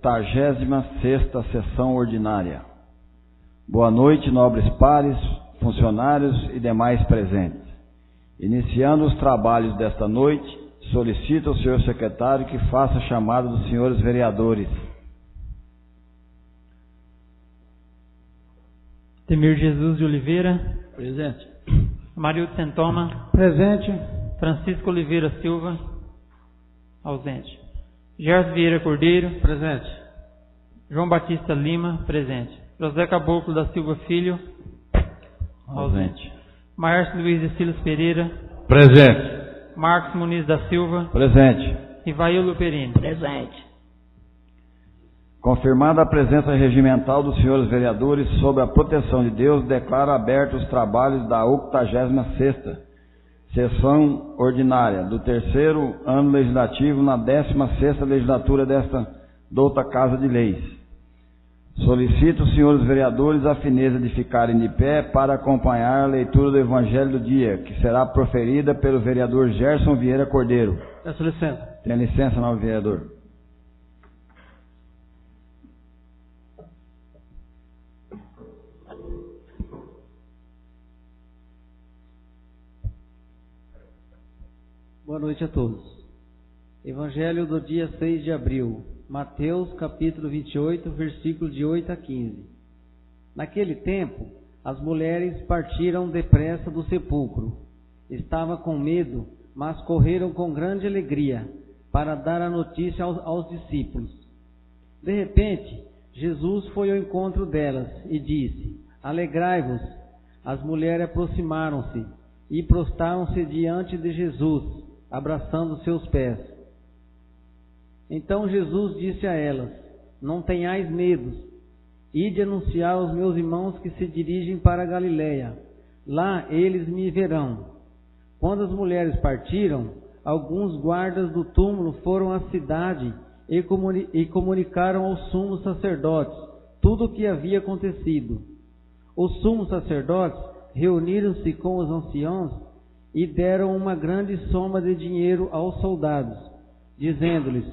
86ª Sessão Ordinária. Boa noite, nobres pares, funcionários e demais presentes. Iniciando os trabalhos desta noite, solicito ao senhor secretário que faça a chamada dos senhores vereadores. Temir Jesus de Oliveira. Presente. Marildo Santoma. Presente. Francisco Oliveira Silva. Ausente. Gerson Vieira Cordeiro. Presente. João Batista Lima. Presente. José Caboclo da Silva Filho. Ausente. Márcio Luiz de Silas Pereira. Presente. Marcos Muniz da Silva. Presente. Rivaildo Perini. Presente. Confirmada a presença regimental dos senhores vereadores, sob a proteção de Deus, declaro abertos os trabalhos da 86ª Sessão Ordinária do terceiro ano legislativo na 16ª legislatura douta Casa de Leis. Solicito os senhores vereadores a fineza de ficarem de pé para acompanhar a leitura do Evangelho do dia, que será proferida pelo vereador Gerson Vieira Cordeiro. Peço licença. Tenha licença, novo vereador. Boa noite a todos. Evangelho do dia 6 de abril. Mateus, capítulo 28, versículo de 8 a 15. Naquele tempo, as mulheres partiram depressa do sepulcro. Estavam com medo, mas correram com grande alegria para dar a notícia aos discípulos. De repente, Jesus foi ao encontro delas e disse: Alegrai-vos. As mulheres aproximaram-se e prostraram-se diante de Jesus, abraçando seus pés. Então Jesus disse a elas: Não tenhais medo, ide anunciar aos meus irmãos que se dirigem para a Galileia. Lá eles me verão. Quando as mulheres partiram, alguns guardas do túmulo foram à cidade e comunicaram aos sumos sacerdotes tudo o que havia acontecido. Os sumos sacerdotes reuniram-se com os anciãos e deram uma grande soma de dinheiro aos soldados, dizendo-lhes: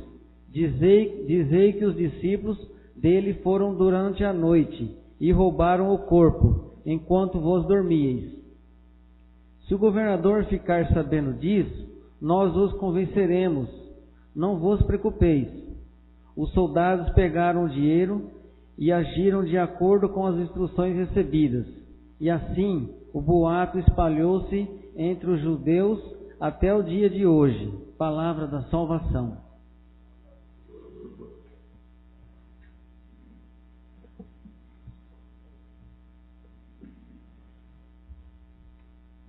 Dizei que os discípulos dele foram durante a noite e roubaram o corpo, enquanto vós dormíeis. Se o governador ficar sabendo disso, nós os convenceremos, não vos preocupeis. Os soldados pegaram o dinheiro e agiram de acordo com as instruções recebidas, e assim o boato espalhou-se entre os judeus até o dia de hoje. Palavra da salvação.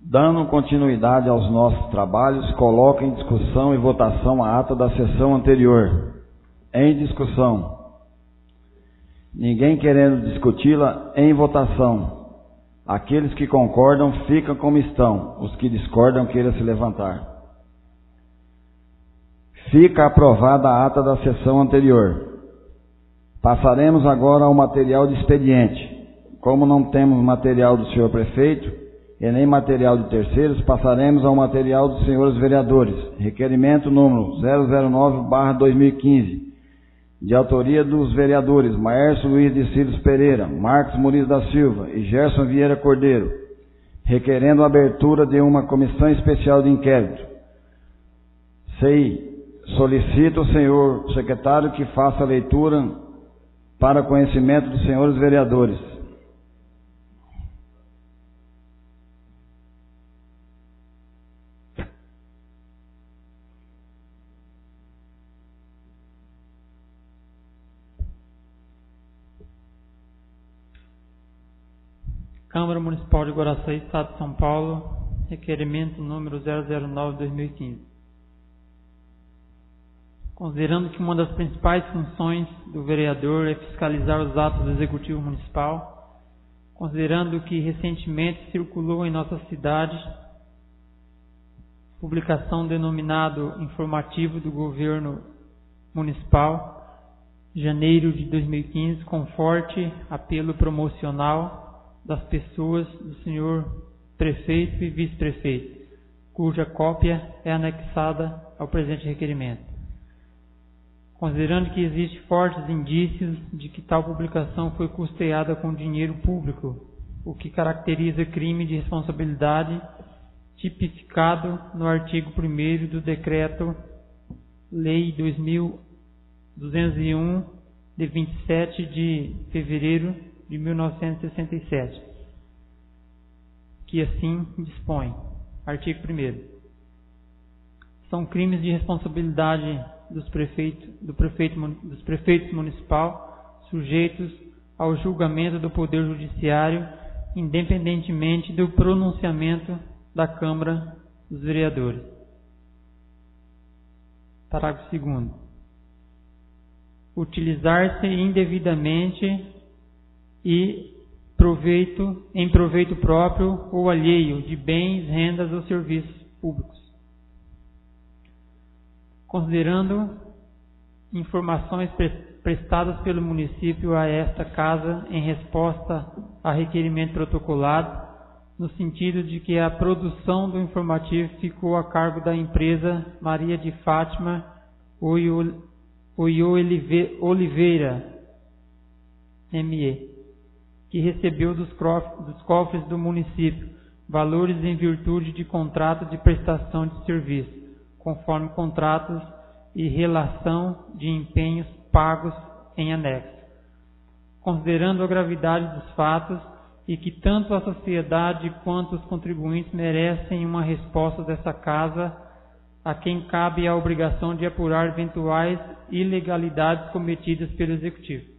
Dando continuidade aos nossos trabalhos, coloco em discussão e votação a ata da sessão anterior. Em discussão. Ninguém querendo discuti-la, em votação. Aqueles que concordam ficam como estão, os que discordam queiram se levantar. Fica aprovada a ata da sessão anterior. Passaremos agora ao material de expediente. Como não temos material do senhor prefeito e nem material de terceiros, passaremos ao material dos senhores vereadores. Requerimento número 009/2015, de autoria dos vereadores Márcio Luiz de Silas Pereira, Marcos Muniz da Silva e Gerson Vieira Cordeiro, requerendo a abertura de uma comissão especial de inquérito. Solicito ao senhor secretário que faça a leitura para conhecimento dos senhores vereadores. Câmara Municipal de Guaraçá, Estado de São Paulo, requerimento número 009/2015. Considerando que uma das principais funções do vereador é fiscalizar os atos do Executivo Municipal, considerando que recentemente circulou em nossa cidade publicação denominado Informativo do Governo Municipal, janeiro de 2015, com forte apelo promocional das pessoas do senhor prefeito e vice-prefeito, cuja cópia é anexada ao presente requerimento. considerando que existem fortes indícios de que tal publicação foi custeada com dinheiro público, o que caracteriza crime de responsabilidade tipificado no artigo 1º do Decreto-Lei 2201, de 27 de fevereiro de 1967, que assim dispõe. Artigo 1º. São crimes de responsabilidade dos prefeitos municipal, sujeitos ao julgamento do Poder Judiciário, independentemente do pronunciamento da Câmara dos Vereadores. Parágrafo 2º. Utilizar-se indevidamente e em proveito próprio ou alheio de bens, rendas ou serviços públicos. Considerando informações prestadas pelo município a esta casa em resposta a requerimento protocolado, no sentido de que a produção do informativo ficou a cargo da empresa Maria de Fátima Oliveira, ME, que recebeu dos cofres do município valores em virtude de contrato de prestação de serviço, conforme contratos e relação de empenhos pagos em anexo. Considerando a gravidade dos fatos e que tanto a sociedade quanto os contribuintes merecem uma resposta dessa casa, a quem cabe a obrigação de apurar eventuais ilegalidades cometidas pelo Executivo.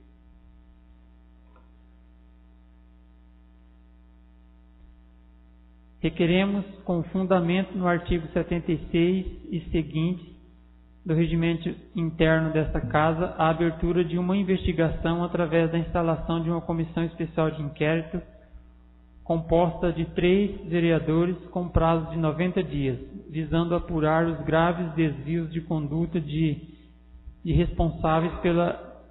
Requeremos, com fundamento no artigo 76 e seguintes do regimento interno desta Casa, a abertura de uma investigação através da instalação de uma comissão especial de inquérito composta de 3 vereadores com prazo de 90 dias, visando apurar os graves desvios de conduta de responsáveis pela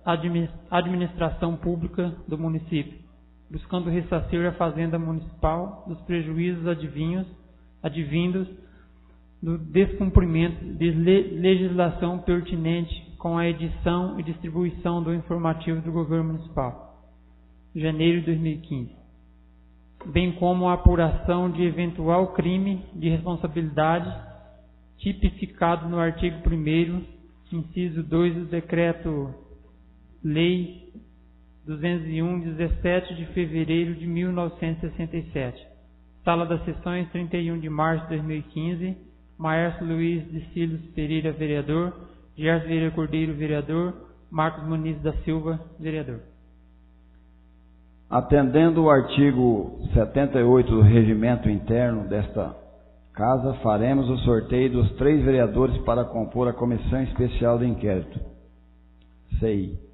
administração pública do município, buscando ressarcir a Fazenda Municipal dos prejuízos advindos do descumprimento de legislação pertinente com a edição e distribuição do informativo do Governo Municipal, janeiro de 2015, bem como a apuração de eventual crime de responsabilidade tipificado no artigo 1º, inciso 2 do Decreto-Lei 201, 17 de fevereiro de 1967. Sala das Sessões, 31 de março de 2015. Maércio Luiz de Silos Pereira, vereador. Gerson Vieira Cordeiro, vereador. Marcos Muniz da Silva, vereador. Atendendo o artigo 78 do regimento interno desta Casa, faremos o sorteio dos 3 vereadores para compor a Comissão Especial de Inquérito. CI.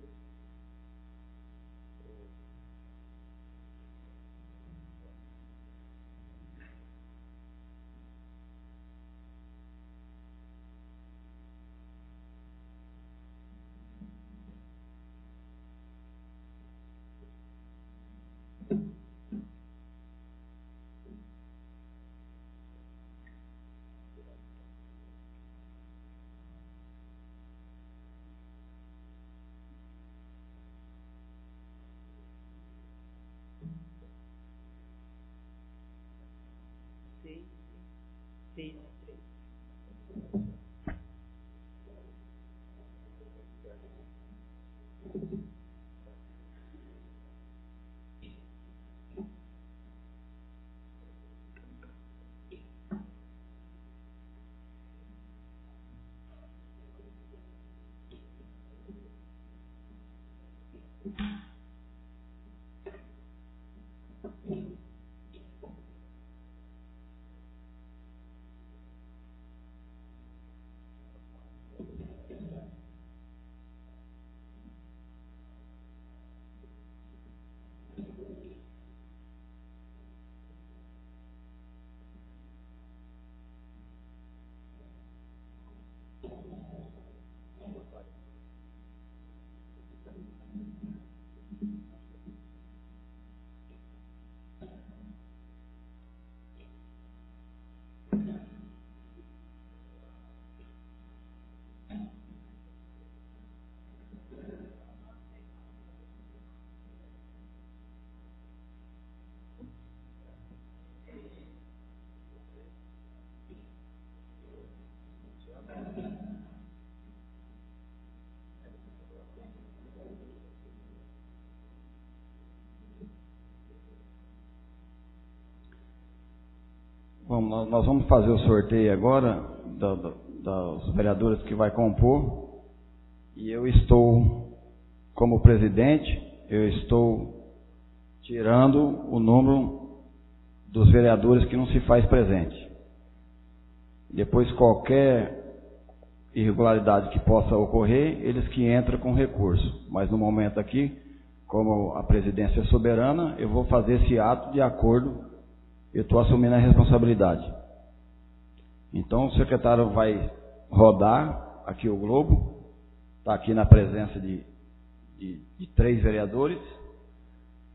nós vamos fazer o sorteio agora dos vereadores que vai compor, e eu estou, como presidente, eu estou tirando o número dos vereadores que não se faz presente. Depois, qualquer irregularidade que possa ocorrer, eles que entram com recurso. Mas no momento aqui, como a presidência é soberana, eu vou fazer esse ato de acordo, eu estou assumindo a responsabilidade. Então o secretário vai rodar aqui o globo, está aqui na presença de 3 vereadores,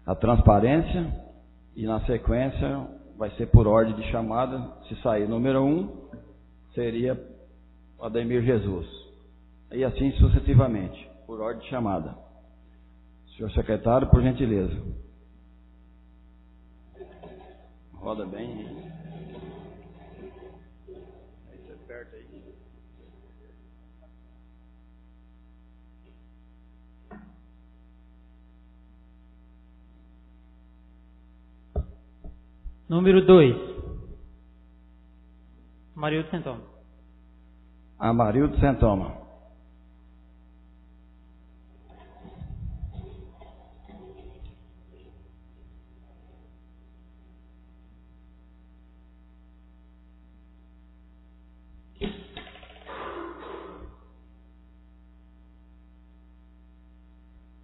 a transparência, e na sequência vai ser por ordem de chamada. Se sair número 1, seria Ademir Jesus, e assim sucessivamente, por ordem de chamada. Senhor secretário, por gentileza. Roda bem. Aí você aperta aí. Número 2. Amarildo Santoma. Amarildo Santoma.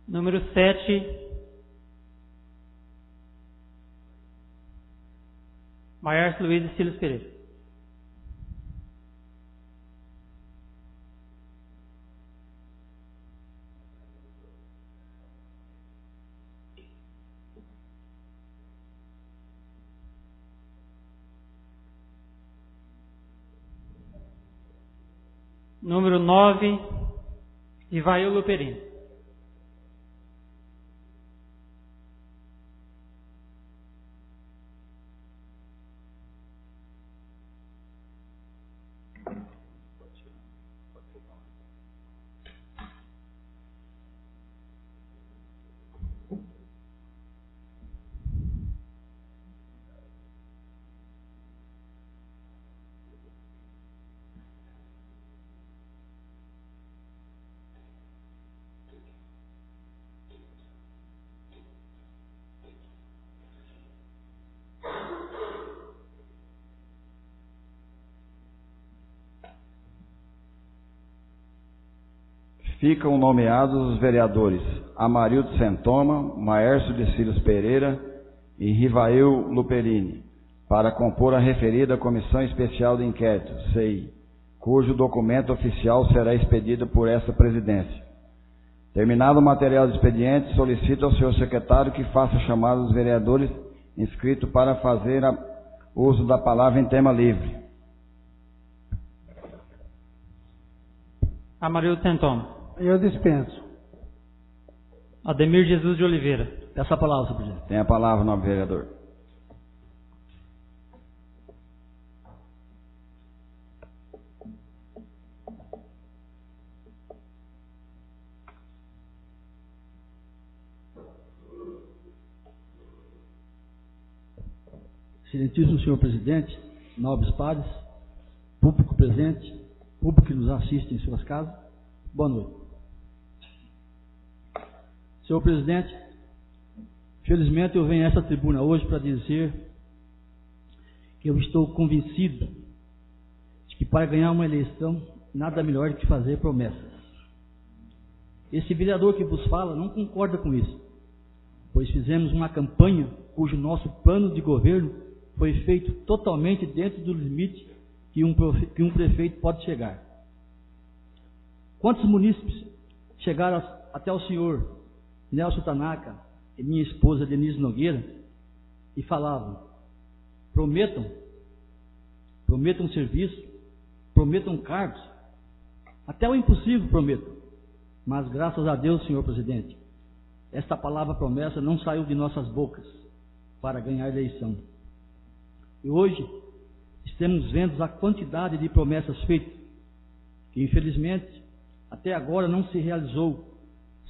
Número 7. Maércio Luiz de Silas Pereira. Número 9, Ivail Luperini. Ficam nomeados os vereadores Amarildo Santoma, Maércio de Silas Pereira e Rivail Luperini, para compor a referida Comissão Especial de Inquérito, CEI, cujo documento oficial será expedido por esta presidência. Terminado o material do expediente, solicito ao senhor secretário que faça chamada dos vereadores inscritos para fazer uso da palavra em tema livre. Amarildo Santoma. Eu dispenso. Ademir Jesus de Oliveira. Peço a palavra, senhor presidente. Tem a palavra, nobre vereador. Excelentíssimo senhor presidente, nobres pares, público presente, público que nos assiste em suas casas, boa noite. Senhor presidente, felizmente eu venho a essa tribuna hoje para dizer que eu estou convencido de que para ganhar uma eleição, nada melhor do que fazer promessas. Esse vereador que vos fala não concorda com isso, pois fizemos uma campanha cujo nosso plano de governo foi feito totalmente dentro do limite que um prefeito pode chegar. Quantos munícipes chegaram até o senhor Nelson Tanaka e minha esposa Denise Nogueira e falavam: prometam serviço, prometam cargos, até o impossível prometam. Mas graças a Deus, senhor presidente, esta palavra promessa não saiu de nossas bocas para ganhar a eleição. E hoje estamos vendo a quantidade de promessas feitas, que infelizmente até agora não se realizou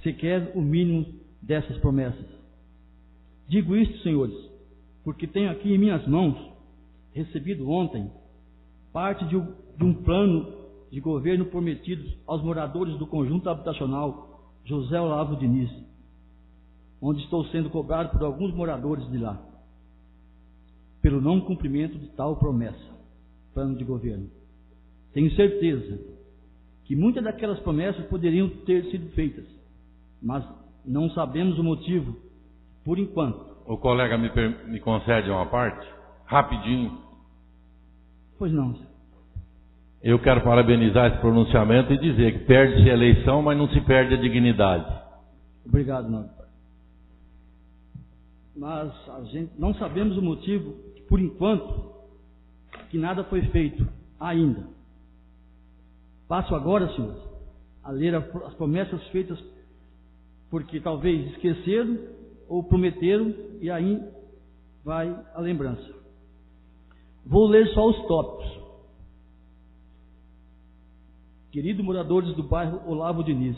sequer o mínimo dessas promessas. Digo isto, senhores, porque tenho aqui em minhas mãos recebido ontem parte de um plano de governo prometido aos moradores do conjunto habitacional José Olavo Diniz, onde estou sendo cobrado por alguns moradores de lá, pelo não cumprimento de tal promessa, plano de governo. Tenho certeza que muitas daquelas promessas poderiam ter sido feitas, mas não sabemos o motivo, por enquanto. O colega me concede uma parte? Rapidinho. Pois não. Eu quero parabenizar esse pronunciamento e dizer que perde-se a eleição, mas não se perde a dignidade. Obrigado, nobre pai. Mas a gente não sabemos o motivo, por enquanto, que nada foi feito ainda. Passo agora, senhores, a ler as promessas feitas porque talvez esqueceram ou prometeram, e aí vai a lembrança. Vou ler só os tópicos. Queridos moradores do bairro Olavo Diniz,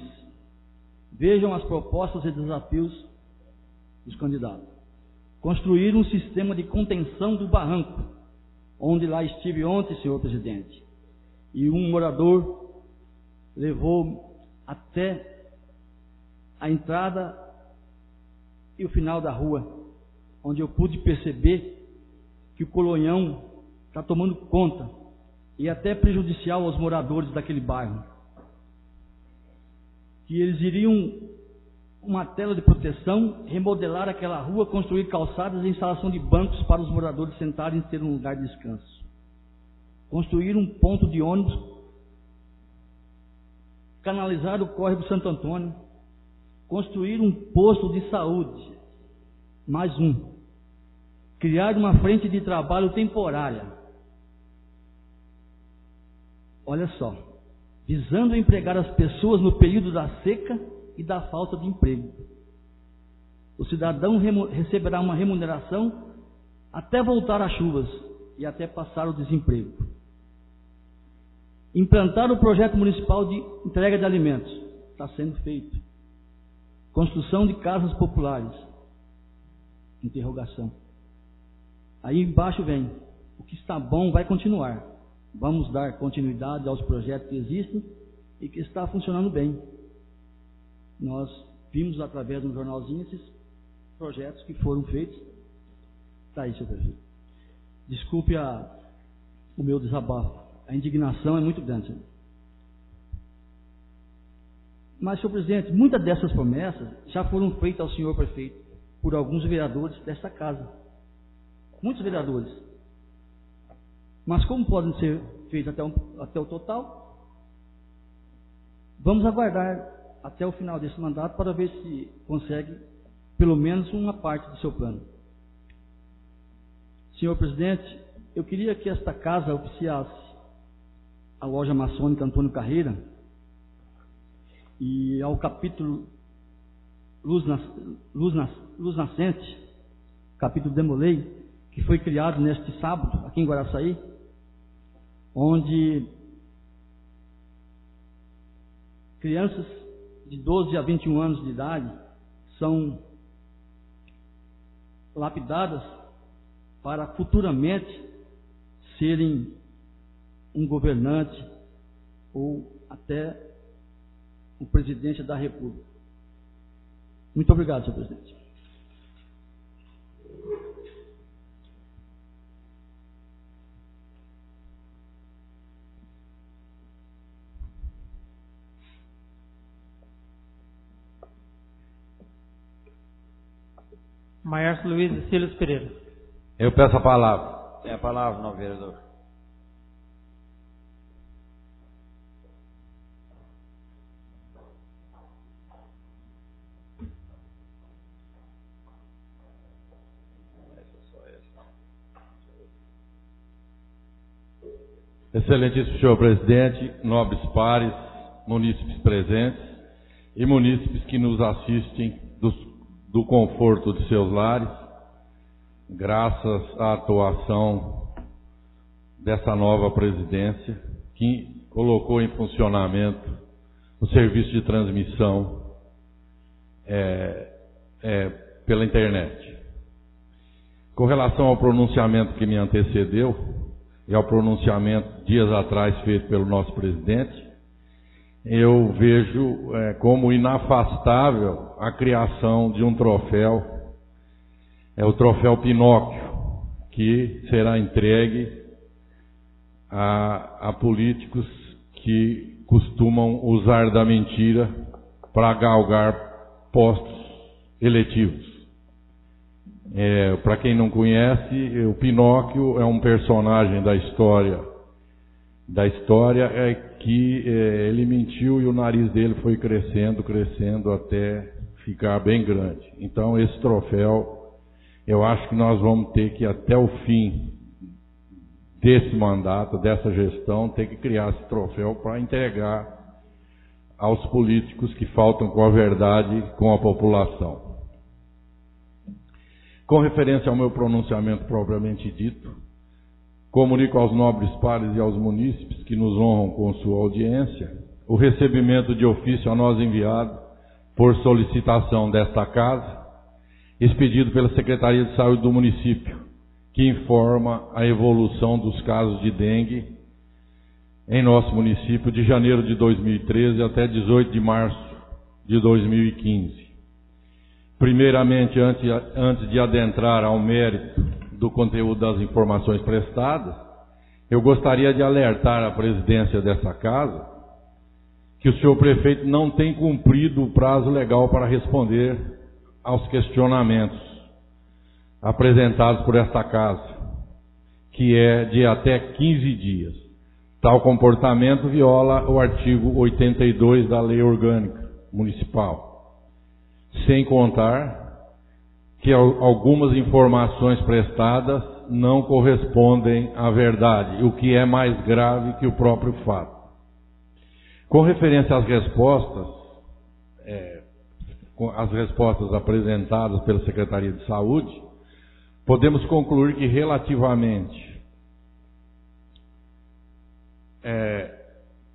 vejam as propostas e desafios dos candidatos. Construir um sistema de contenção do barranco, onde lá estive ontem, senhor presidente, e um morador levou até a entrada e o final da rua, onde eu pude perceber que o colonhão está tomando conta e até prejudicial aos moradores daquele bairro. Que eles iriam uma tela de proteção, remodelar aquela rua, construir calçadas e instalação de bancos para os moradores sentarem e ter um lugar de descanso. Construir um ponto de ônibus, canalizar o córrego Santo Antônio, construir um posto de saúde, mais um, criar uma frente de trabalho temporária. Olha só, visando empregar as pessoas no período da seca e da falta de emprego. O cidadão receberá uma remuneração até voltar às chuvas e até passar o desemprego. Implantar o projeto municipal de entrega de alimentos. Está sendo feito. Construção de casas populares. Interrogação. Aí embaixo vem, o que está bom vai continuar. Vamos dar continuidade aos projetos que existem e que está funcionando bem. Nós vimos através de um jornalzinho esses projetos que foram feitos. Está aí, senhor prefeito. Desculpe o meu desabafo. A indignação é muito grande, senhor. Mas, senhor presidente, muitas dessas promessas já foram feitas ao senhor prefeito por alguns vereadores desta casa. Muitos vereadores. Mas como podem ser feitos até o total? Vamos aguardar até o final desse mandato para ver se consegue pelo menos uma parte do seu plano. Senhor presidente, eu queria que esta casa oficiasse a loja maçônica Antônio Carreira e ao capítulo Luz Nascente, capítulo Demolei, que foi criado neste sábado aqui em Guaraçaí, onde crianças de 12 a 21 anos de idade são lapidadas para futuramente serem um governante ou até o presidente da República. Muito obrigado, senhor presidente. Márcio Luiz de Silas Pereira. Eu peço a palavra. Tem a palavra, não, vereador. Excelentíssimo senhor presidente, nobres pares, munícipes presentes e munícipes que nos assistem do conforto de seus lares, graças à atuação dessa nova presidência que colocou em funcionamento o serviço de transmissão pela internet. Com relação ao pronunciamento que me antecedeu e ao pronunciamento dias atrás feito pelo nosso presidente, eu vejo como inafastável a criação de um troféu, o troféu Pinóquio, que será entregue a políticos que costumam usar da mentira para galgar postos eletivos. Para quem não conhece, o Pinóquio é um personagem da história que ele mentiu e o nariz dele foi crescendo até ficar bem grande. Então esse troféu, eu acho que nós vamos ter que até o fim desse mandato, dessa gestão, ter que criar esse troféu para entregar aos políticos que faltam com a verdade com a população. Com referência ao meu pronunciamento propriamente dito, comunico aos nobres pares e aos munícipes que nos honram com sua audiência o recebimento de ofício a nós enviado por solicitação desta casa, expedido pela Secretaria de Saúde do município, que informa a evolução dos casos de dengue em nosso município de janeiro de 2013 até 18 de março de 2015. Primeiramente, antes de adentrar ao mérito do conteúdo das informações prestadas, eu gostaria de alertar a presidência dessa casa que o senhor prefeito não tem cumprido o prazo legal para responder aos questionamentos apresentados por esta casa, que é de até 15 dias. Tal comportamento viola o artigo 82 da Lei Orgânica Municipal. Sem contar que algumas informações prestadas não correspondem à verdade, o que é mais grave que o próprio fato. Com referência às respostas, apresentadas pela Secretaria de Saúde, podemos concluir que relativamente,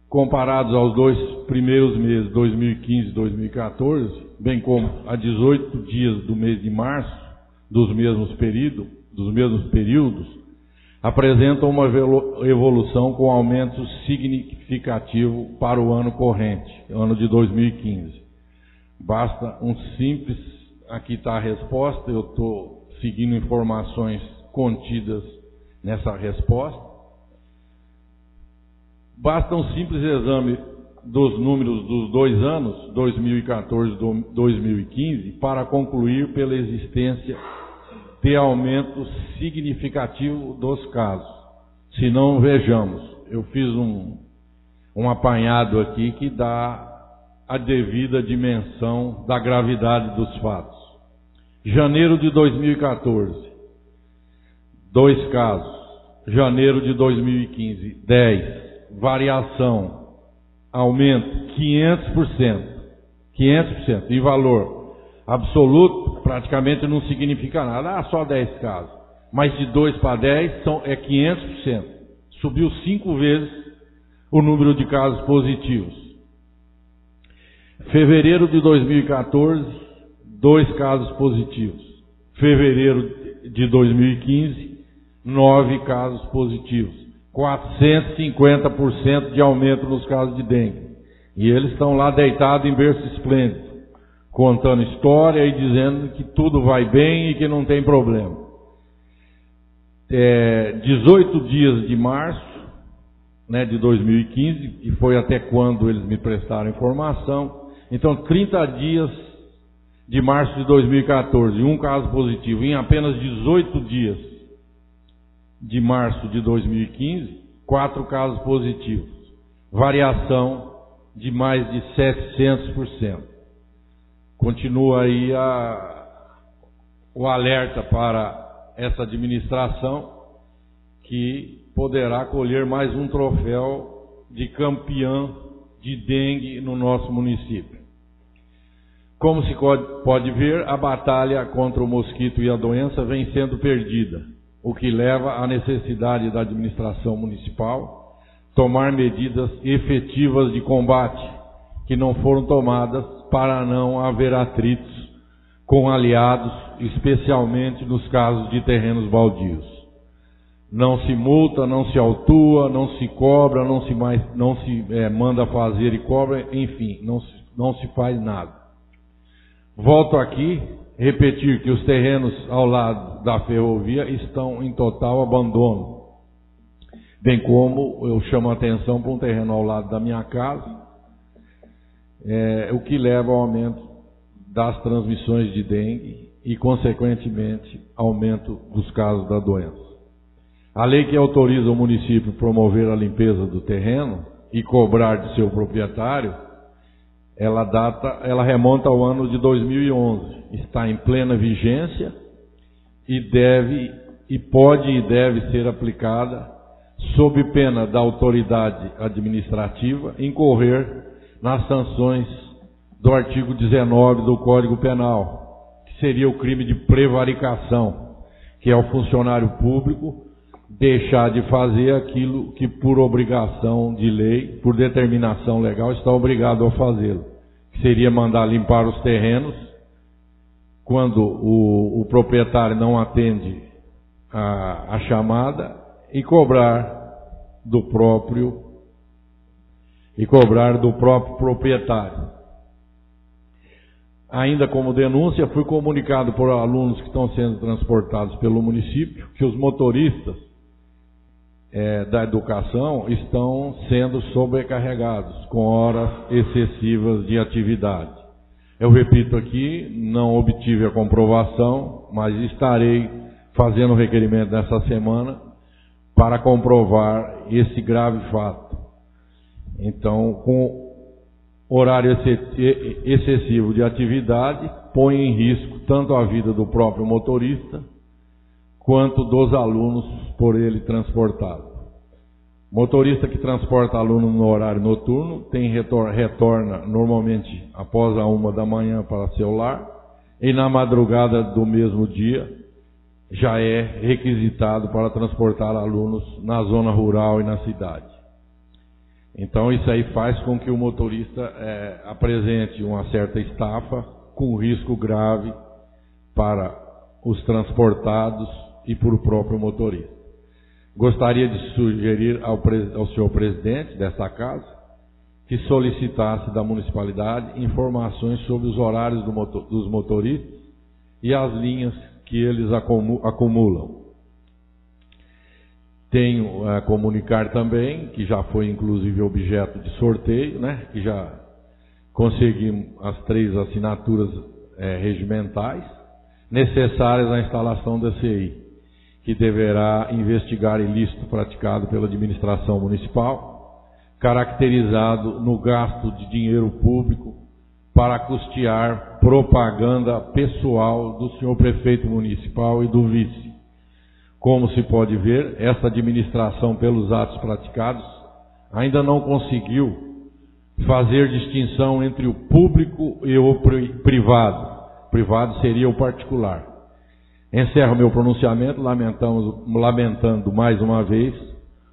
comparados aos 2 primeiros meses, 2015 e 2014, bem como a 18 dias do mês de março, dos mesmos períodos, apresentam uma evolução com aumento significativo para o ano corrente, ano de 2015. Basta um simples, aqui está a resposta, eu estou seguindo informações contidas nessa resposta. Basta um simples exame dos números dos 2 anos, 2014 e 2015, para concluir pela existência de aumento significativo dos casos. Se não, vejamos, eu fiz um apanhado aqui que dá a devida dimensão da gravidade dos fatos. Janeiro de 2014, 2 casos. Janeiro de 2015, 10. Variação, aumento 500%. 500%. E valor absoluto praticamente não significa nada. Só 10 casos. Mas de 2 para 10 é 500%. Subiu 5 vezes o número de casos positivos. Fevereiro de 2014, 2 casos positivos. Fevereiro de 2015, 9 casos positivos. 450% de aumento nos casos de dengue. E eles estão lá deitados em berço esplêndido, contando história e dizendo que tudo vai bem e que não tem problema. 18 dias de março, de 2015, que foi até quando eles me prestaram informação. Então, 30 dias de março de 2014, 1 caso positivo. Em apenas 18 dias de março de 2015, 4 casos positivos. Variação de mais de 700%. Continua aí o alerta para essa administração, que poderá colher mais um troféu de campeã de dengue no nosso município. Como se pode ver, a batalha contra o mosquito e a doença vem sendo perdida, o que leva à necessidade da administração municipal tomar medidas efetivas de combate, que não foram tomadas para não haver atritos com aliados, especialmente nos casos de terrenos baldios. Não se multa, não se autua, não se cobra, não se manda fazer e cobra, enfim, não se faz nada. Volto aqui repetir que os terrenos ao lado da ferrovia estão em total abandono, bem como eu chamo a atenção para um terreno ao lado da minha casa, o que leva ao aumento das transmissões de dengue e, consequentemente, aumento dos casos da doença. A lei que autoriza o município a promover a limpeza do terreno e cobrar de seu proprietário, ela remonta ao ano de 2011, está em plena vigência e pode e deve ser aplicada sob pena da autoridade administrativa incorrer nas sanções do artigo 19 do Código Penal, que seria o crime de prevaricação, que é o funcionário público deixar de fazer aquilo que por obrigação de lei, por determinação legal, está obrigado a fazê-lo, que seria mandar limpar os terrenos quando o proprietário não atende a chamada e cobrar do próprio proprietário. Ainda como denúncia, fui comunicado por alunos que estão sendo transportados pelo município que os motoristas da educação estão sendo sobrecarregados com horas excessivas de atividade. Eu repito aqui, não obtive a comprovação, mas estarei fazendo o requerimento nessa semana para comprovar esse grave fato. Então, com horário excessivo de atividade, põe em risco tanto a vida do próprio motorista quanto dos alunos por ele transportado. Motorista que transporta aluno no horário noturno retorna normalmente após a 1 da manhã para seu lar e na madrugada do mesmo dia já é requisitado para transportar alunos na zona rural e na cidade. Então isso aí faz com que o motorista apresente uma certa estafa com risco grave para os transportados e para o próprio motorista. Gostaria de sugerir ao senhor presidente desta casa que solicitasse da municipalidade informações sobre os horários dos motoristas e as linhas que eles acumulam. Tenho a comunicar também, que já foi inclusive objeto de sorteio, que já conseguimos as 3 assinaturas regimentais necessárias à instalação da CI, que deverá investigar ilícito praticado pela administração municipal, caracterizado no gasto de dinheiro público para custear propaganda pessoal do senhor prefeito municipal e do vice. Como se pode ver, essa administração, pelos atos praticados, ainda não conseguiu fazer distinção entre o público e o privado. O privado seria o particular. Encerro meu pronunciamento lamentando mais uma vez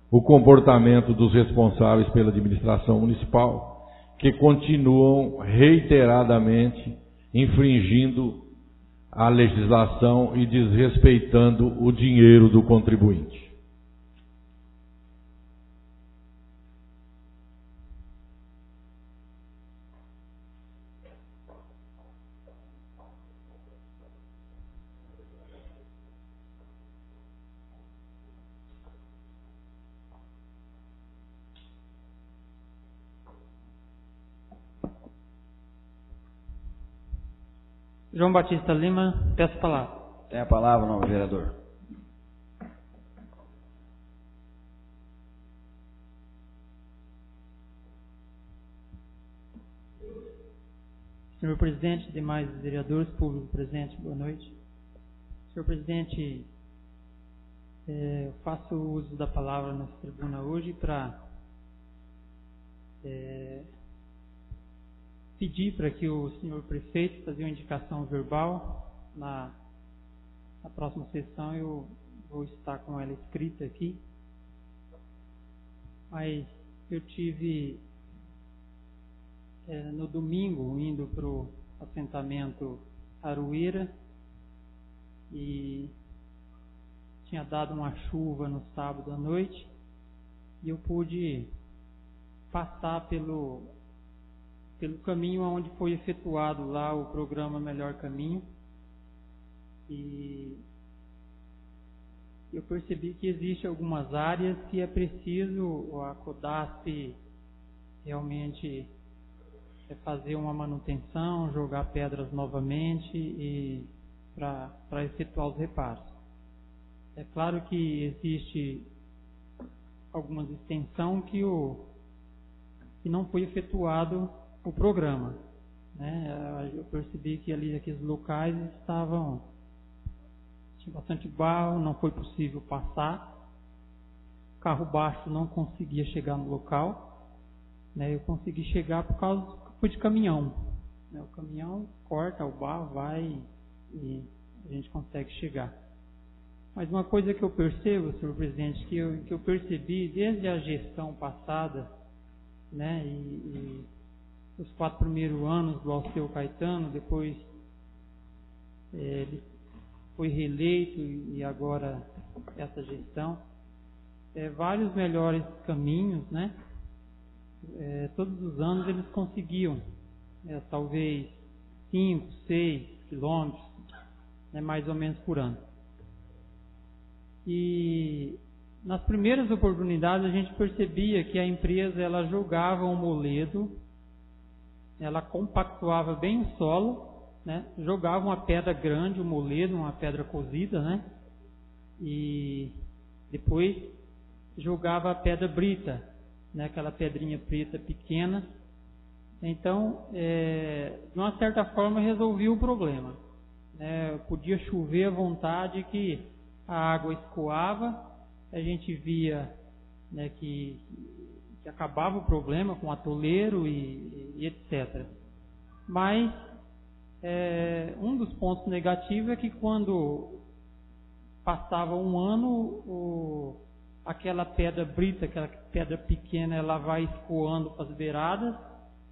o comportamento dos responsáveis pela administração municipal, que continuam reiteradamente infringindo a legislação e desrespeitando o dinheiro do contribuinte. João Batista Lima, peço a palavra. Tem a palavra, novo vereador. Senhor presidente, demais vereadores, público presente, boa noite. Senhor presidente, eu faço uso da palavra nessa tribuna hoje para pedir para que o senhor prefeito fazer uma indicação verbal na próxima sessão. Eu vou estar com ela escrita aqui, mas eu tive no domingo indo para o assentamento Aroeira, e tinha dado uma chuva no sábado à noite, e eu pude passar pelo caminho onde foi efetuado lá o programa Melhor Caminho, e eu percebi que existem algumas áreas que é preciso a CODASP realmente fazer uma manutenção, jogar pedras novamente e para efetuar os reparos. É claro que existe alguma extensão que não foi efetuado o programa, né? Eu percebi que ali aqueles locais tinha bastante barro, não foi possível passar, carro baixo não conseguia chegar no local, né? Eu consegui chegar por causa de caminhão, né? O caminhão corta o barro, vai e a gente consegue chegar. Mas uma coisa que eu percebo, senhor presidente, que eu percebi desde a gestão passada, né, e os 4 primeiros anos do Alceu Caetano, depois ele foi reeleito e agora essa gestão, vários melhores caminhos, né? Todos os anos eles conseguiam, talvez 5, 6 quilômetros, né, mais ou menos por ano. E nas primeiras oportunidades a gente percebia que a empresa ela jogava um moledo, ela compactuava bem o solo, né, jogava uma pedra grande, um moledo, uma pedra cozida, né, e depois jogava a pedra brita, né, aquela pedrinha preta pequena. Então, de uma certa forma, resolvia o problema, né? Podia chover à vontade que a água escoava, a gente via, né, que acabava o problema com atoleiro e etc. Mas um dos pontos negativos é que quando passava um ano, aquela pedra brita, aquela pedra pequena, ela vai escoando para as beiradas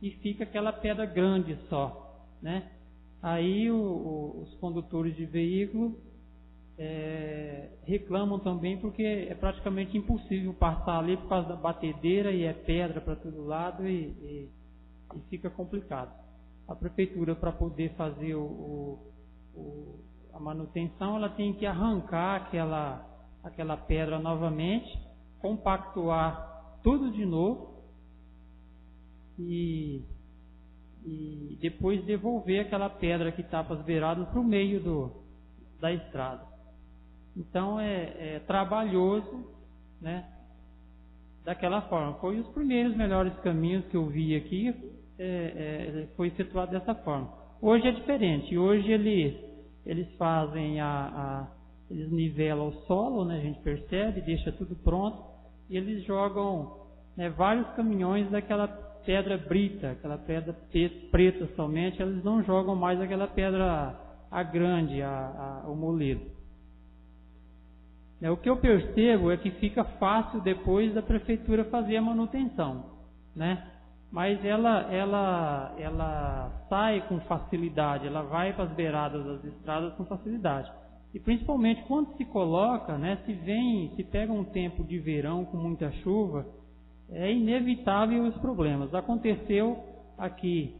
e fica aquela pedra grande só, né? Aí os condutores de veículo reclamam também porque é praticamente impossível passar ali por causa da batedeira e é pedra para todo lado e fica complicado. A prefeitura, para poder fazer a manutenção, ela tem que arrancar aquela pedra novamente, compactuar tudo de novo e depois devolver aquela pedra que está para as beiradas para o meio da estrada. Então é trabalhoso, né, daquela forma. Foi os primeiros melhores caminhos que eu vi aqui, foi efetuado dessa forma. Hoje é diferente, hoje eles fazem eles nivelam o solo, né, a gente percebe, deixa tudo pronto, e eles jogam, né, vários caminhões daquela pedra brita, aquela pedra preta somente, eles não jogam mais aquela pedra grande, o moledo. O que eu percebo é que fica fácil depois da prefeitura fazer a manutenção, né? Mas ela sai com facilidade, ela vai para as beiradas das estradas com facilidade. E principalmente quando se coloca, né, se pega um tempo de verão com muita chuva, é inevitável os problemas. Aconteceu aqui,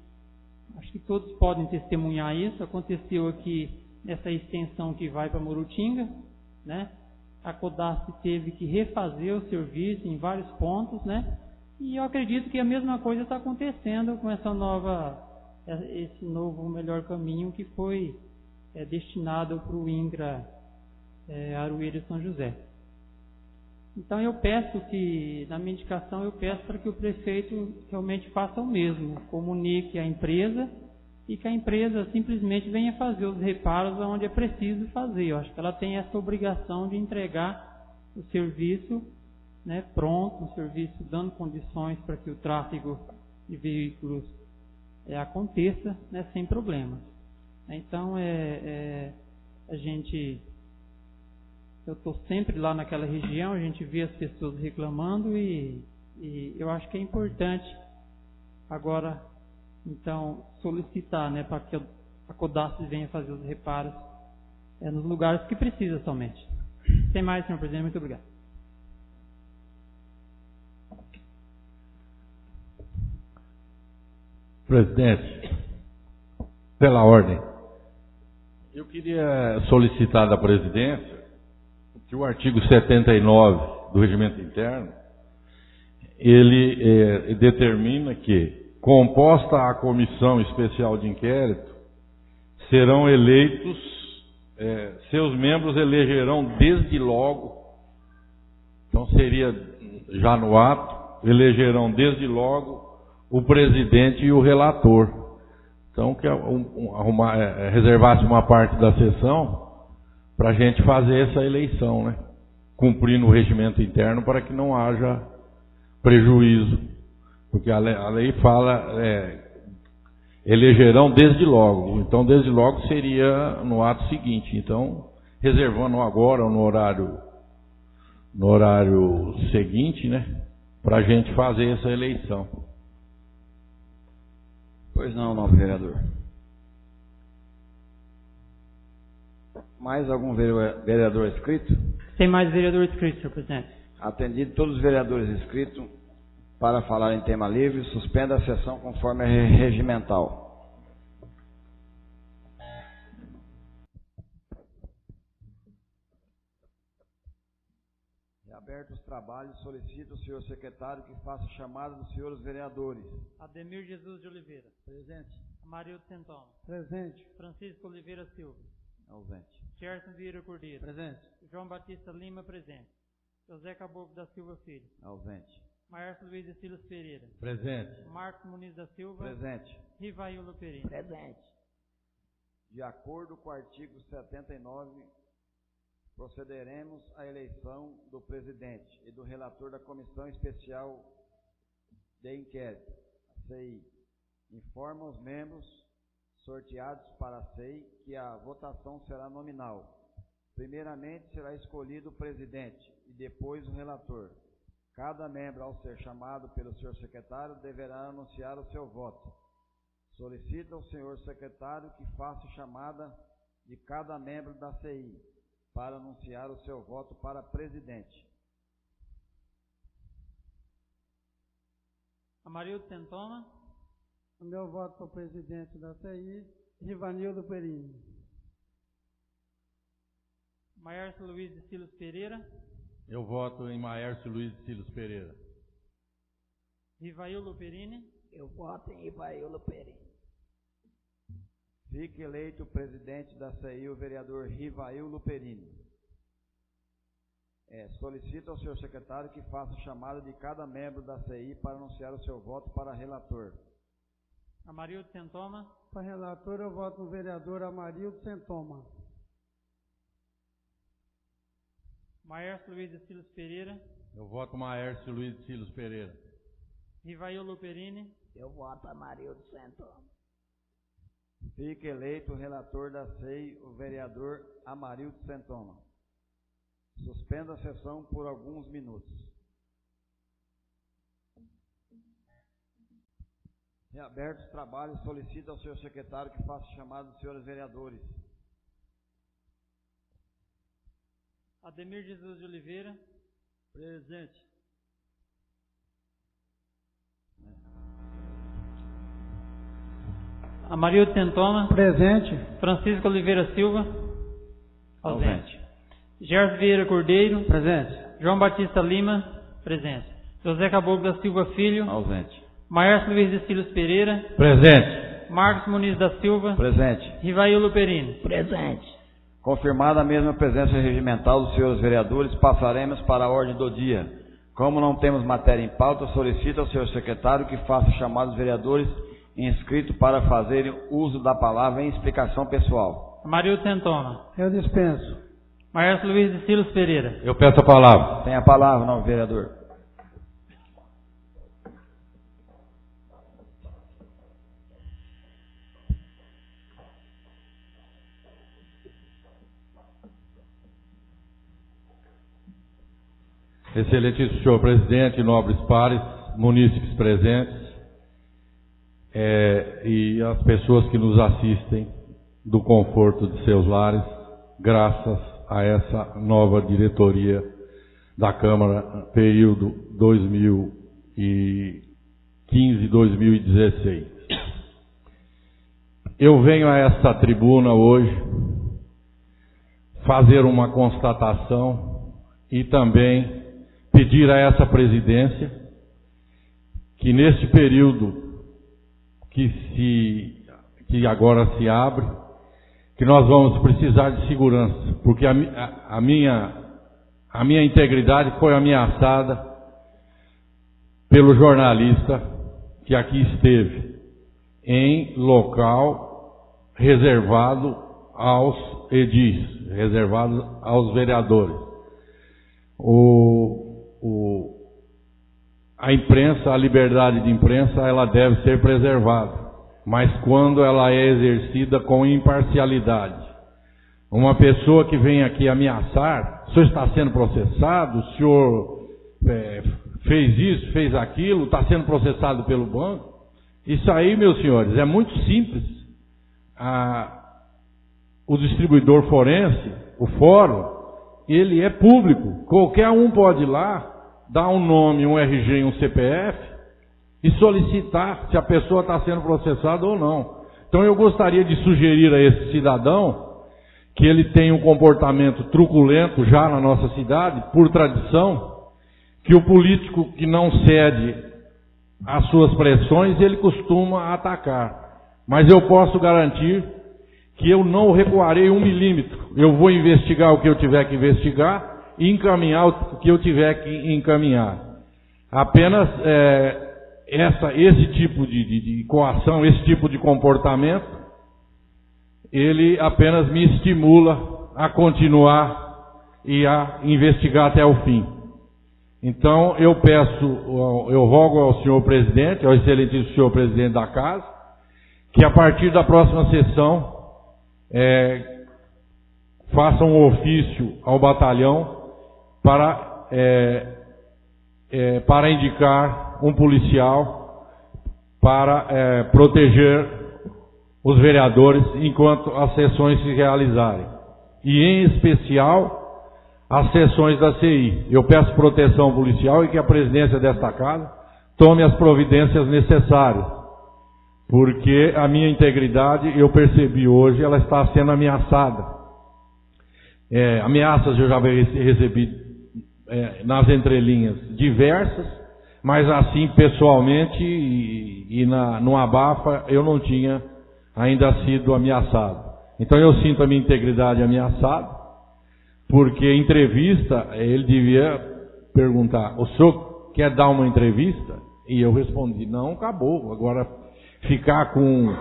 acho que todos podem testemunhar isso, aconteceu aqui nessa extensão que vai para Murutinga, né? A CODASP teve que refazer o serviço em vários pontos, né? E eu acredito que a mesma coisa está acontecendo com esse novo melhor caminho que foi destinado para o INCRA Aroeira e São José. Então eu peço que, na minha indicação, eu peço para que o prefeito realmente faça o mesmo, comunique à empresa e que a empresa simplesmente venha fazer os reparos onde é preciso fazer. Eu acho que ela tem essa obrigação de entregar o serviço, né, pronto, um serviço dando condições para que o tráfego de veículos aconteça, né, sem problemas. Então, eu estou sempre lá naquela região, a gente vê as pessoas reclamando e eu acho que é importante agora, então, solicitar, né, para que a CODASP venha fazer os reparos nos lugares que precisa somente. Sem mais, senhor presidente, muito obrigado. Presidente, pela ordem, eu queria solicitar da presidência que o artigo 79 do Regimento Interno, ele determina que, composta a comissão especial de inquérito, serão eleitos, seus membros elegerão desde logo, então seria já no ato, elegerão desde logo o presidente e o relator. Então, que reservasse uma parte da sessão para a gente fazer essa eleição, né? Cumprindo o regimento interno para que não haja prejuízo. Porque a lei fala, elegerão desde logo. Então, desde logo seria no ato seguinte. Então, reservando agora, no horário seguinte, né? Para a gente fazer essa eleição. Pois não, nobre vereador. Mais algum vereador inscrito? Tem mais vereador inscrito, senhor presidente. Atendido todos os vereadores inscritos para falar em tema livre, suspenda a sessão conforme a regimental. Reabertos os trabalhos, solicito o senhor secretário que faça chamada dos senhores vereadores. Ademir Jesus de Oliveira. Presente. Amarildo Santoma. Presente. Francisco Oliveira Silva. Ausente. Gerson Vieira Cordeiro. Presente. João Batista Lima, presente. José Caboclo da Silva Filho. Ausente. Maércio Luiz de Silas Pereira. Presente. Marcos Muniz da Silva. Presente. Rivaildo Pereira. Presente. De acordo com o artigo 79, procederemos à eleição do presidente e do relator da Comissão Especial de Inquérito, a CI. Informa os membros sorteados para a CI que a votação será nominal. Primeiramente será escolhido o presidente e depois o relator. Cada membro, ao ser chamado pelo senhor secretário, deverá anunciar o seu voto. Solicita ao senhor secretário que faça chamada de cada membro da CI para anunciar o seu voto para presidente. Amarildo Santoma. O meu voto para o presidente da CI, Rivanildo Perini. Maércio Luiz de Silas Pereira. Eu voto em Maércio Luiz de Silas Pereira. Rivaildo Perini. Eu voto em Rivaildo Perini. Fique eleito o presidente da CI, o vereador Rivaildo Perini. Solicito ao senhor secretário que faça chamada de cada membro da CI para anunciar o seu voto para relator. Amarildo Santoma. Para relator, eu voto no vereador Amarildo Santoma. Maércio Luiz de Silas Pereira. Eu voto Maércio Luiz de Silas Pereira. Rivaildo Perini. Eu voto Amarildo Santoma. Fique eleito o relator da CEI, o vereador Amarildo Santoma. Suspenda a sessão por alguns minutos. Reabertos os trabalhos, solicita ao senhor secretário que faça chamada dos senhores vereadores. Ademir Jesus de Oliveira. Presente. Amarildo Santoma. Presente. Francisco Oliveira Silva. Ausente. Gerson Vieira Cordeiro. Presente. João Batista Lima. Presente. José Caboclo da Silva Filho. Ausente. Maércio Luiz de Silas Pereira. Presente. Marcos Muniz da Silva. Presente. Rivaildo Perini. Presente. Confirmada a mesma presença regimental dos senhores vereadores, passaremos para a ordem do dia. Como não temos matéria em pauta, solicito ao senhor secretário que faça chamar os vereadores inscritos para fazerem uso da palavra em explicação pessoal. Amarildo Santoma. Eu dispenso. Maércio Luiz de Silas Pereira. Eu peço a palavra. Tem a palavra, não, vereador. Excelentíssimo senhor presidente, nobres pares, munícipes presentes e as pessoas que nos assistem do conforto de seus lares, graças a essa nova diretoria da Câmara, período 2015-2016. Eu venho a essa tribuna hoje fazer uma constatação e também pedir a essa presidência que neste período que agora se abre, que nós vamos precisar de segurança, porque a minha integridade foi ameaçada pelo jornalista que aqui esteve em local reservado aos edis, reservado aos vereadores. A imprensa, a liberdade de imprensa, ela deve ser preservada, mas quando ela é exercida com imparcialidade. Uma pessoa que vem aqui ameaçar, o senhor está sendo processado, o senhor fez isso, fez aquilo, está sendo processado pelo banco. Isso aí, meus senhores, é muito simples. O distribuidor forense, o fórum, ele é público. Qualquer um pode ir lá, dar um nome, um RG e um CPF e solicitar se a pessoa está sendo processada ou não. Então eu gostaria de sugerir a esse cidadão que ele tem um comportamento truculento já na nossa cidade, por tradição, que o político que não cede às suas pressões, ele costuma atacar. Mas eu posso garantir que eu não recuarei 1 milímetro. Eu vou investigar o que eu tiver que investigar e encaminhar o que eu tiver que encaminhar. Apenas esse tipo de coação, esse tipo de comportamento, ele apenas me estimula a continuar e a investigar até o fim. Então eu rogo ao senhor presidente, ao excelentíssimo senhor presidente da casa, que a partir da próxima sessão faça um ofício ao batalhão para indicar um policial para proteger os vereadores enquanto as sessões se realizarem. E em especial as sessões da CI. Eu peço proteção policial e que a presidência desta casa tome as providências necessárias, porque a minha integridade, eu percebi hoje, ela está sendo ameaçada. Ameaças eu já recebi nas entrelinhas diversas, mas assim pessoalmente e no abafa eu não tinha ainda sido ameaçado. Então eu sinto a minha integridade ameaçada, porque entrevista, ele devia perguntar: o senhor quer dar uma entrevista? E eu respondi: não, acabou. Agora ficar com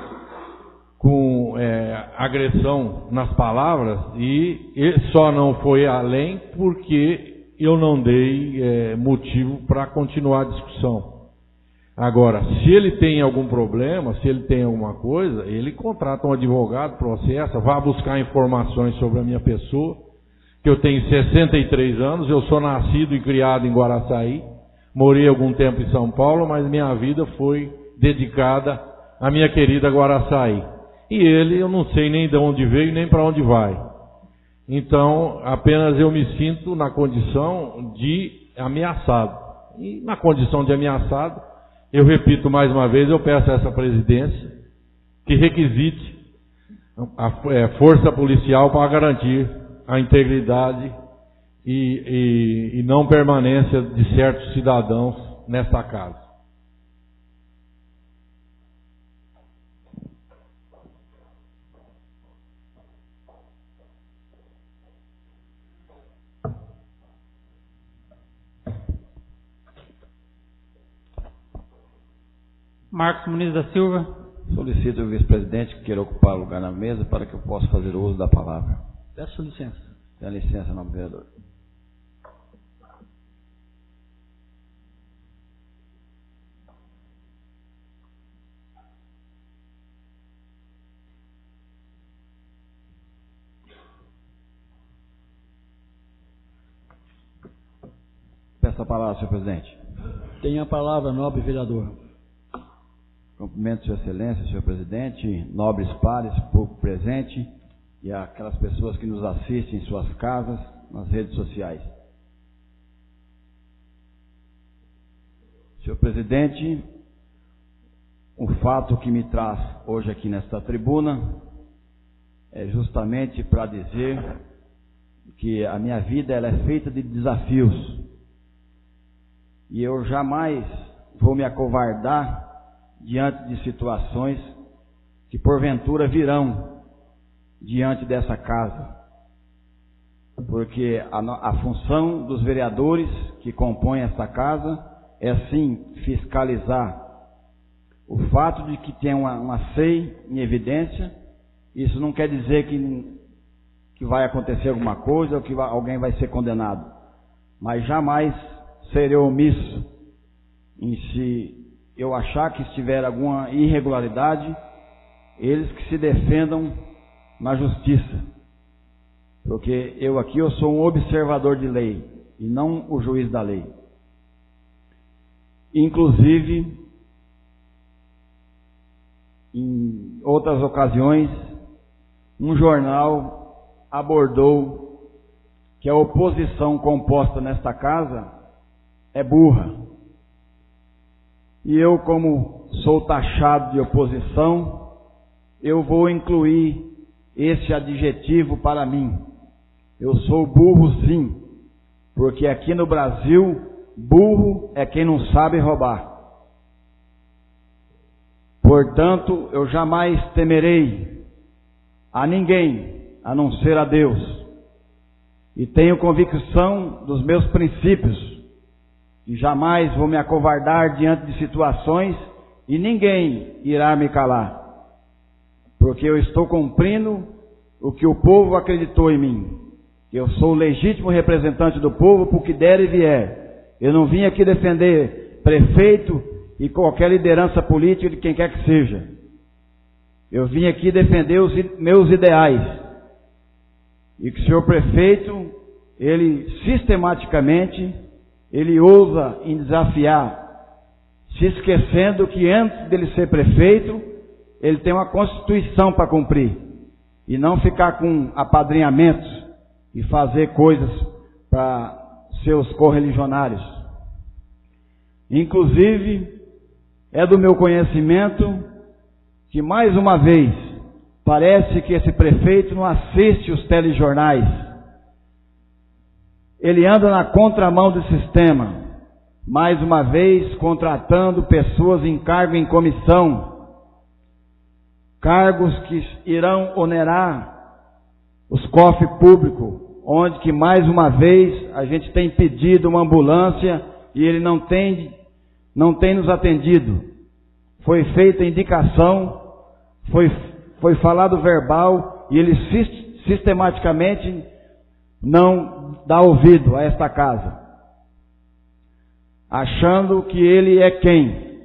agressão nas palavras, e ele só não foi além porque eu não dei motivo para continuar a discussão. Agora, se ele tem algum problema, se ele tem alguma coisa, ele contrata um advogado, processa, vá buscar informações sobre a minha pessoa, que eu tenho 63 anos, eu sou nascido e criado em Guaraçaí, morei algum tempo em São Paulo, mas minha vida foi dedicada à minha querida Guaraçaí. E ele, eu não sei nem de onde veio, nem para onde vai. Então, apenas eu me sinto na condição de ameaçado. E na condição de ameaçado, eu repito mais uma vez, eu peço a essa presidência que requisite a força policial para garantir a integridade e não permanência de certos cidadãos nesta casa. Marcos Muniz da Silva. Solicito o vice-presidente que queira ocupar o lugar na mesa para que eu possa fazer o uso da palavra. Peço licença. Dá licença, nobre vereador. Peço a palavra, senhor presidente. Tenha a palavra, nobre vereador. Cumprimento Sua Excelência, Senhor Presidente, nobres pares, povo presente e aquelas pessoas que nos assistem em suas casas, nas redes sociais. Senhor Presidente, o fato que me traz hoje aqui nesta tribuna é justamente para dizer que a minha vida ela é feita de desafios e eu jamais vou me acovardar diante de situações que porventura virão diante dessa casa, porque a função dos vereadores que compõem esta casa é sim fiscalizar o fato de que tem uma SEI em evidência. Isso não quer dizer que vai acontecer alguma coisa ou que alguém vai ser condenado, mas jamais serei omisso em se eu achar que estiver alguma irregularidade, eles que se defendam na justiça, porque eu sou um observador de lei e não o juiz da lei. Inclusive, em outras ocasiões, um jornal abordou que a oposição composta nesta casa é burra. E eu, como sou taxado de oposição, eu vou incluir esse adjetivo para mim. Eu sou burro sim, porque aqui no Brasil, burro é quem não sabe roubar. Portanto, eu jamais temerei a ninguém, a não ser a Deus. E tenho convicção dos meus princípios, e jamais vou me acovardar diante de situações e ninguém irá me calar, porque eu estou cumprindo o que o povo acreditou em mim. Eu sou o legítimo representante do povo por que der e vier. Eu não vim aqui defender prefeito e qualquer liderança política de quem quer que seja. Eu vim aqui defender os meus ideais. E que o senhor prefeito, ele sistematicamente ele ousa em desafiar, se esquecendo que antes dele ser prefeito, ele tem uma Constituição para cumprir, e não ficar com apadrinhamentos e fazer coisas para seus correligionários. Inclusive, é do meu conhecimento que, mais uma vez, parece que esse prefeito não assiste os telejornais. Ele anda na contramão do sistema, mais uma vez contratando pessoas em cargo em comissão, cargos que irão onerar os cofres públicos, onde que mais uma vez a gente tem pedido uma ambulância e ele não tem nos atendido. Foi feita indicação, foi falado verbal e ele sistematicamente não dá ouvido a esta casa, achando que ele é quem?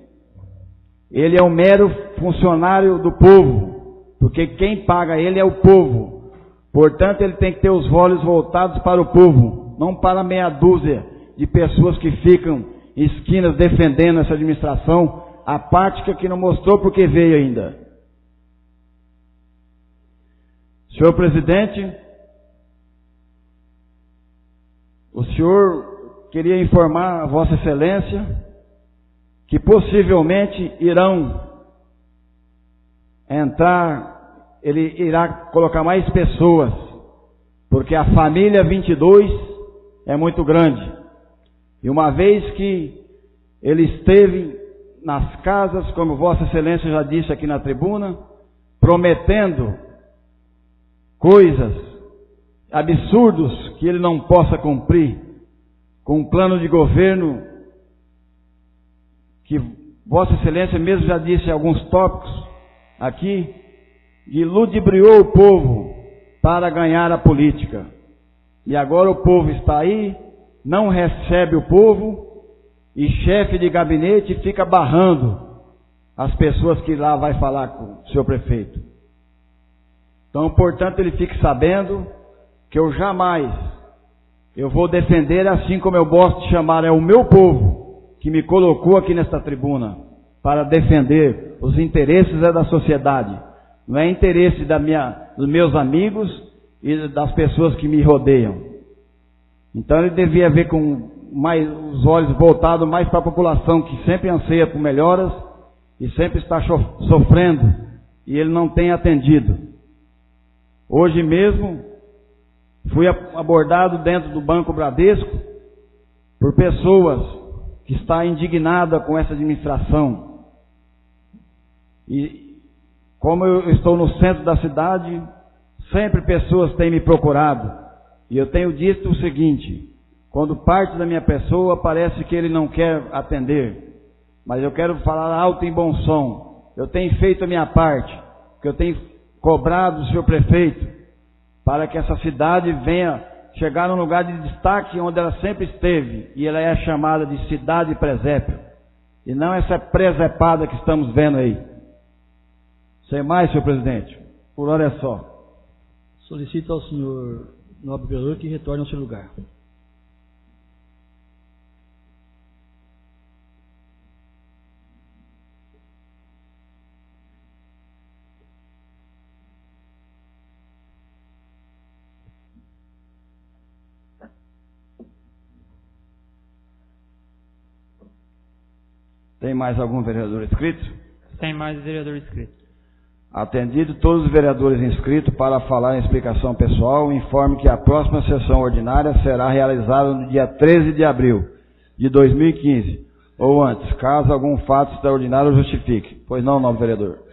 Ele é um mero funcionário do povo, porque quem paga ele é o povo. Portanto, ele tem que ter os olhos voltados para o povo, não para meia dúzia de pessoas que ficam em esquinas defendendo essa administração apática que não mostrou porque veio ainda. Senhor presidente, o senhor queria informar a Vossa Excelência que possivelmente irão entrar, ele irá colocar mais pessoas, porque a família 22 é muito grande. E uma vez que ele esteve nas casas, como Vossa Excelência já disse aqui na tribuna, prometendo coisas, absurdos que ele não possa cumprir, com um plano de governo que Vossa Excelência mesmo já disse alguns tópicos aqui, e ludibriou o povo para ganhar a política. E agora o povo está aí, não recebe o povo, e chefe de gabinete fica barrando as pessoas que lá vai falar com o seu prefeito. Então, portanto, ele fique sabendo que eu vou defender, assim como eu gosto de chamar, é o meu povo que me colocou aqui nesta tribuna. para defender os interesses da sociedade, não é interesse dos meus amigos e das pessoas que me rodeiam. Então ele devia ver com os olhos voltados mais para a população que sempre anseia por melhoras e sempre está sofrendo, e ele não tem atendido. Hoje mesmo fui abordado dentro do Banco Bradesco por pessoas que estão indignadas com essa administração. E como eu estou no centro da cidade, sempre pessoas têm me procurado. E eu tenho dito o seguinte: quando parte da minha pessoa, parece que ele não quer atender. Mas eu quero falar alto em bom som. Eu tenho feito a minha parte, que eu tenho cobrado do senhor prefeito, para que essa cidade venha chegar num lugar de destaque onde ela sempre esteve. E ela é chamada de cidade presépio. E não essa presepada que estamos vendo aí. Sem mais, senhor presidente, por hora é só. Solicito ao senhor nobre vereador que retorne ao seu lugar. Tem mais algum vereador inscrito? Tem mais vereador inscrito. Atendido todos os vereadores inscritos para falar em explicação pessoal, informe que a próxima sessão ordinária será realizada no dia 13 de abril de 2015, ou antes, caso algum fato extraordinário justifique. Pois não, nobre vereador.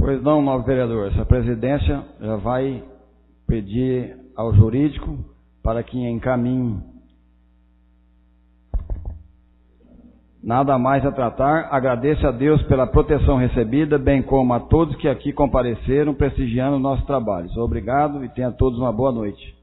Pois não, nobre vereador, essa presidência já vai pedir ao jurídico para que encaminhe. Nada mais a tratar, agradeço a Deus pela proteção recebida, bem como a todos que aqui compareceram prestigiando nossos trabalhos. Obrigado e tenha todos uma boa noite.